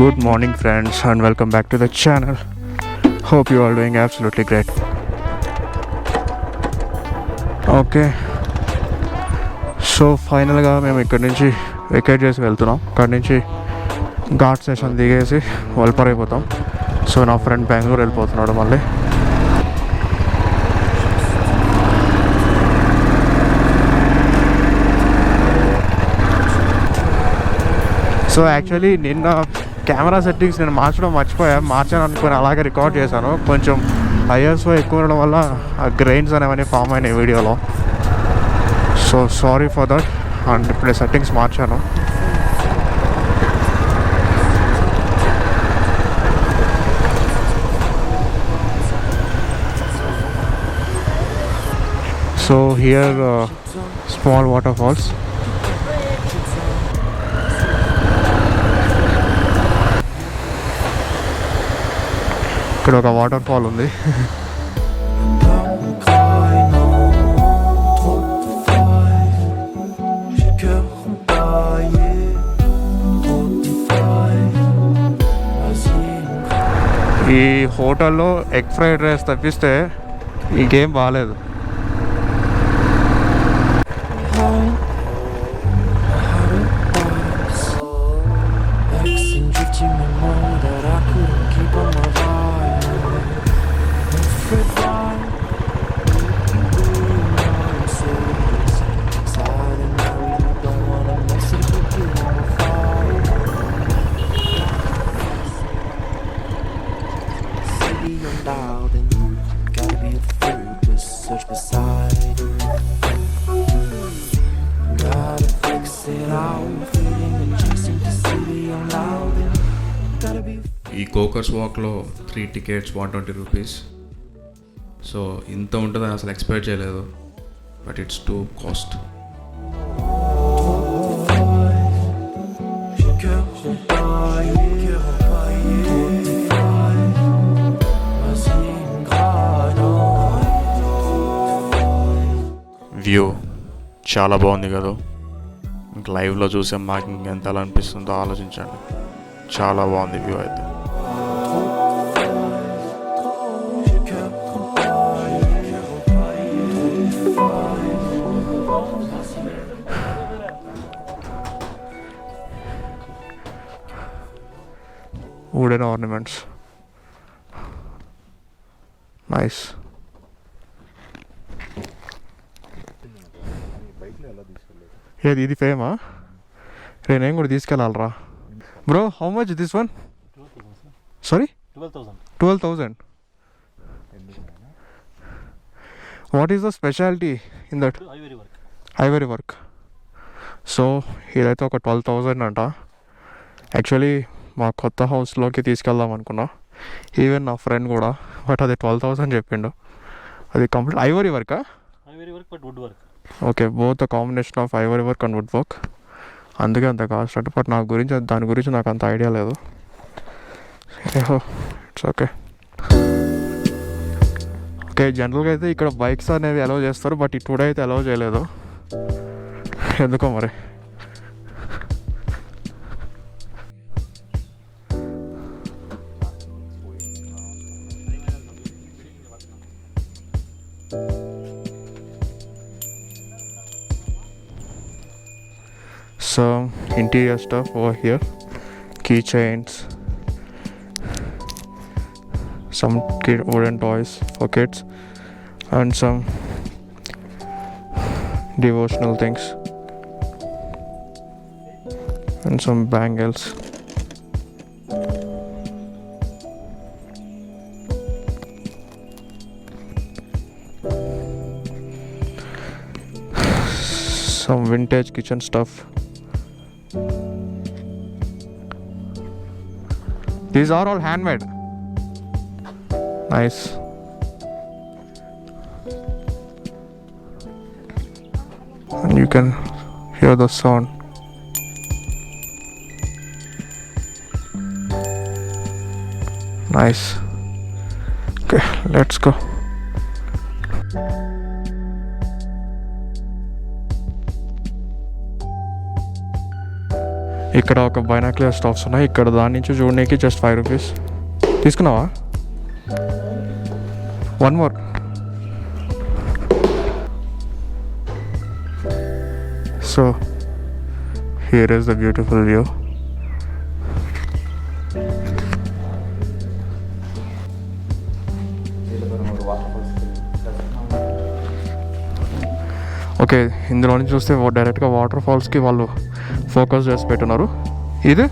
Good morning, friends, and welcome back to the channel. Hope you are doing absolutely great. Okay, so ఫైనల్గా మేము ఇక్కడి నుంచి vacate చేసి వెళ్తున్నాం. ఇక్కడి నుంచి ఘాట్ స్టేషన్ దిగేసి వల్పర్ అయిపోతాం. సో నా ఫ్రెండ్ బెంగళూరు వెళ్ళిపోతున్నాడు మళ్ళీ. సో యాక్చువల్లీ నిన్న కెమెరా సెట్టింగ్స్ నేను మార్చాను అనుకుని అలాగే రికార్డ్ చేశాను. కొంచెం ఐఎస్ఓ ఎక్కువ ఉండడం వల్ల ఆ గ్రెయిన్స్ అనేవన్నీ ఫామ్ అయినాయి వీడియోలో. So sorry for that. And ఇప్పుడే సెట్టింగ్స్ మార్చాను. So here small waterfalls. ఇక్కడ ఒక వాటర్ ఫాల్ ఉంది. ఈ హోటల్లో ఎగ్ ఫ్రైడ్ రైస్ తప్పిస్తే ఇంకేం బాగాలేదు. ఈ కోకర్స్ వాక్లో 3 tickets 120 రూపీస్. సో ఇంత ఉంటుందని అసలు ఎక్స్పెక్ట్ చేయలేదు, but it's two cost. View చాలా బాగుంది కదా. లైవ్లో చూసే మాకు ఇంకెంత ఎలా అనిపిస్తుందో ఆలోచించండి. చాలా బాగుంది వ్యూ అయితే. Wooden ornaments, nice. ఏది ఇది ఫేమా? నేను కూడా తీసుకెళ్ళాలరా bro. How much this one? Sorry, 12,000. What is the speciality in that? Ivory work. So ఇదైతే ఒక 12,000 అంట. యాక్చువల్లీ మా కొత్త హౌస్లోకి తీసుకెళ్దాం అనుకున్నా, ఈవెన్ నా ఫ్రెండ్ కూడా, బట్ అది 12,000 చెప్పిండు. అది కంప్లీట్ ఐవరీ వర్కా? Okay, both the combination of ivory work and wood work, అందుకే అంత కాస్ట్ అంటే. బట్ దాని గురించి నాకు అంత ఐడియా లేదు. It's okay. ఓకే, జనరల్గా అయితే ఇక్కడ బైక్స్ అనేవి అలౌ చేస్తారు, బట్ ఈ టుడే అయితే అలౌ చేయలేదు, ఎందుకో మరి. Some interior stuff over here, keychains, some wooden toys for kids, and some devotional things, and some bangles. Some vintage kitchen stuff. These are all handmade. Nice. And you can hear the sound. Nice. Okay, let's go. ఇక్కడ ఒక binocular stops ఉన్నాయి. ఇక్కడ దాని నుంచి చూడడానికి just 5 rupees. తీసుకున్నావా? 1 more. So here is the beautiful view. Okay, ఇందులో నుంచి చూస్తే డైరెక్ట్గా వాటర్ ఫాల్స్కి వాళ్ళు ఫోకస్ చేసి పెట్టున్నారు. ఇది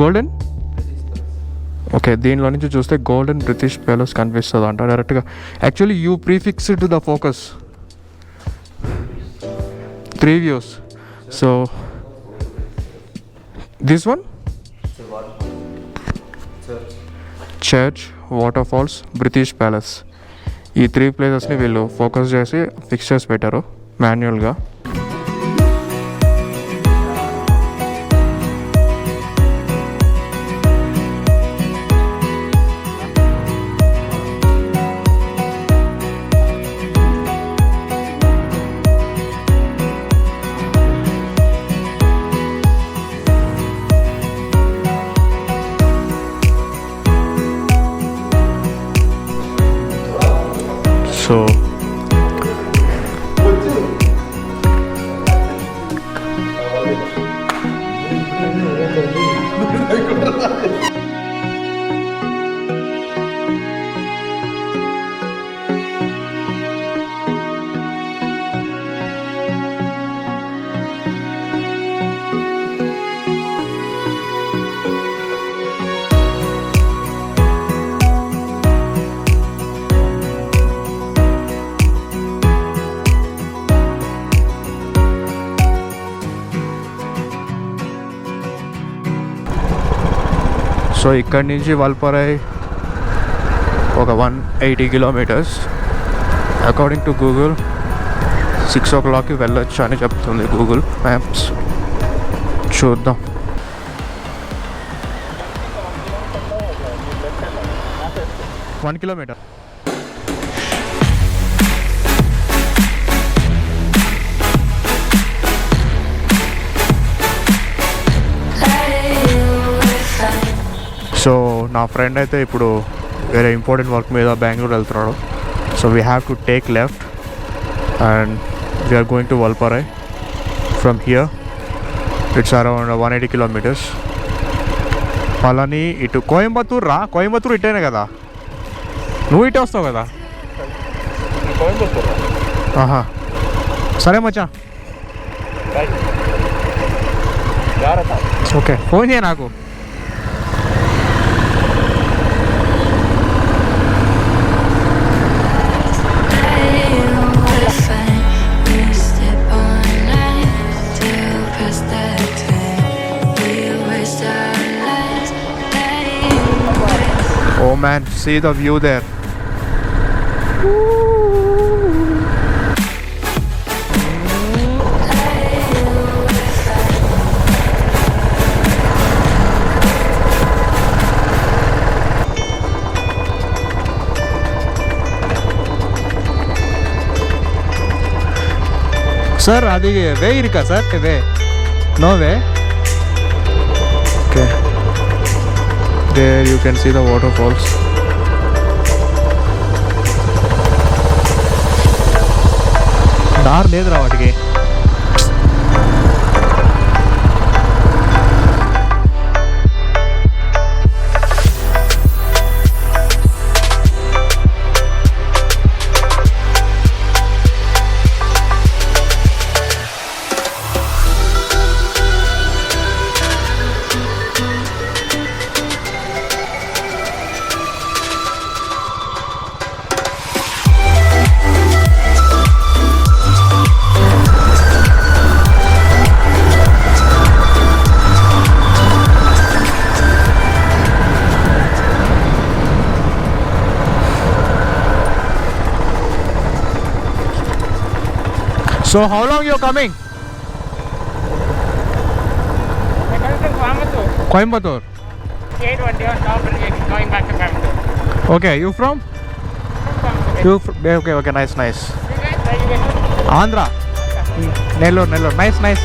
గోల్డెన్, ఓకే, దీనిలో నుంచి చూస్తే గోల్డెన్ బ్రిటిష్ ప్యాలెస్ కనిపిస్తుంది అంట డైరెక్ట్గా. Actually you prefixed the focus 3 views. So this one church, waterfalls, British palace, ఈ 3 ప్లేసెస్ని వీళ్ళు ఫోకస్ చేసి ఫిక్స్ చేసి పెట్టారు మాన్యువల్గా. సో సో ఇక్కడి నుంచి వల్పరై ఒక 180 కిలోమీటర్స్. అకార్డింగ్ టు గూగుల్ 6 o'clockకి వెళ్ళొచ్చు అని చెప్తుంది గూగుల్ మ్యాప్స్. చూద్దాం. One kilometer. సో నా ఫ్రెండ్ అయితే ఇప్పుడు వేరే ఇంపార్టెంట్ వర్క్ మీద బెంగళూరు వెళ్తున్నాడు. So we have to take left and we're going to Valparai from here. It's around 180 kilometers. అలాని ఇటు కోయంబత్తూరు రా. కోయంబత్తూరు ఇటేనే కదా, నువ్వు ఇటే వస్తావు కదా. ఆహా, సరే మచ్చా, ఓకే, ఫోన్ చేయ నాకు. Oh man, see the view there. Sir, adi way irika sir, way. No way. Okay. There you can see the waterfalls. దారి లేదురా వాటికి. So how long you are coming? I'm coming from Coimbatore. Coimbatore. 8 day on top and going back to Coimbatore. Okay, you from? From Coimbatore. Okay, nice. You guys, where you guys? Andhra. Nellore. Nice.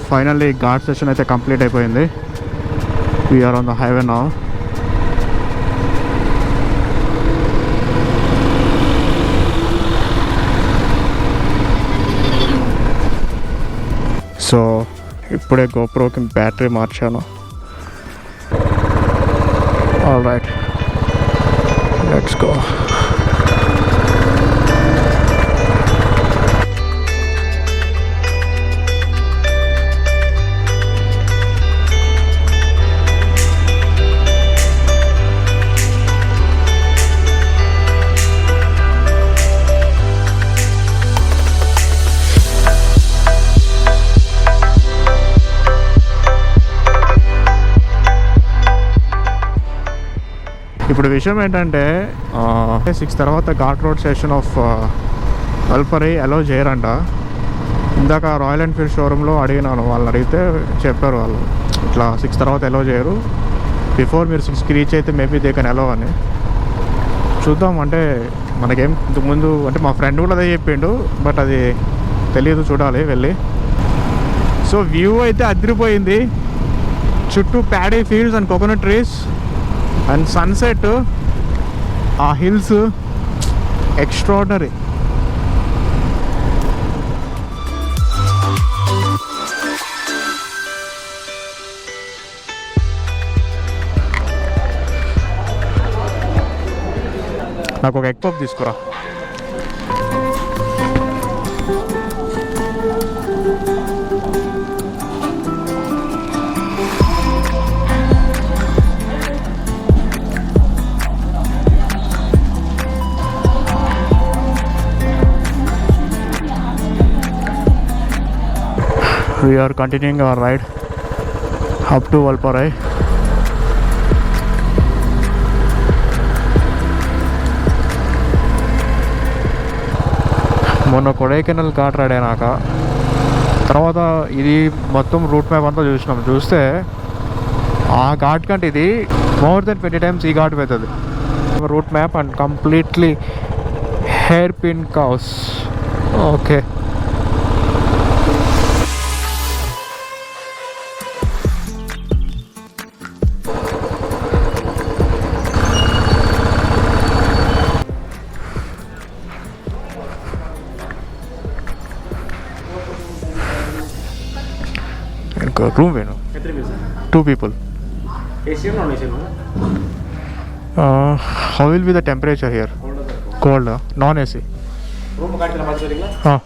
Finally ghat session అయితే complete అయిపోయింది. We are on the highway now. So ఇప్పుడే గోప్రోకి battery మార్చాను. All right, let's go. ఇప్పుడు విషయం ఏంటంటే 6 తర్వాత ghat road station of Valparai అలో చేయరంట. ఇందాక రాయల్ ఎన్ఫీల్డ్ షోరూంలో అడిగినాను, వాళ్ళని అడిగితే చెప్పారు వాళ్ళు ఇట్లా 6 తర్వాత అలో చేయరు, బిఫోర్ మీరు 6కి రీచ్ అయితే మేబీ దే కెన్ అలో అని. చూద్దాం, అంటే మనకేం ఇంతకుముందు అంటే మా ఫ్రెండ్ కూడా అదే చెప్పిండు, బట్ అది తెలియదు, చూడాలి వెళ్ళి. సో వ్యూ అయితే అదిరిపోయింది, చుట్టూ paddy fields and coconut trees and sunset, ఆ హిల్స్ ఎక్స్ట్రాడినరీ. నాకు ఒక ఎగ్ పఫ్ తీసుకురా. We are continuing our ride up to Valparai. మొన్న కొడైకెనాల్ ఘాట్ రైడ్ అయినాక తర్వాత ఇది మొత్తం రూట్ మ్యాప్ అంతా చూస్తే ఆ ఘాట్ కంటే ఇది మోర్ దెన్ 20 times ఈ ఘాట్ అవుతుంది. Route map and completely hairpin కౌస్. ఓకే, రూమ్ వేణు 2 people. AC or non-AC? How will be the temperature here? Cold, non-AC. Room का कितना बात करेंगे? हाँ.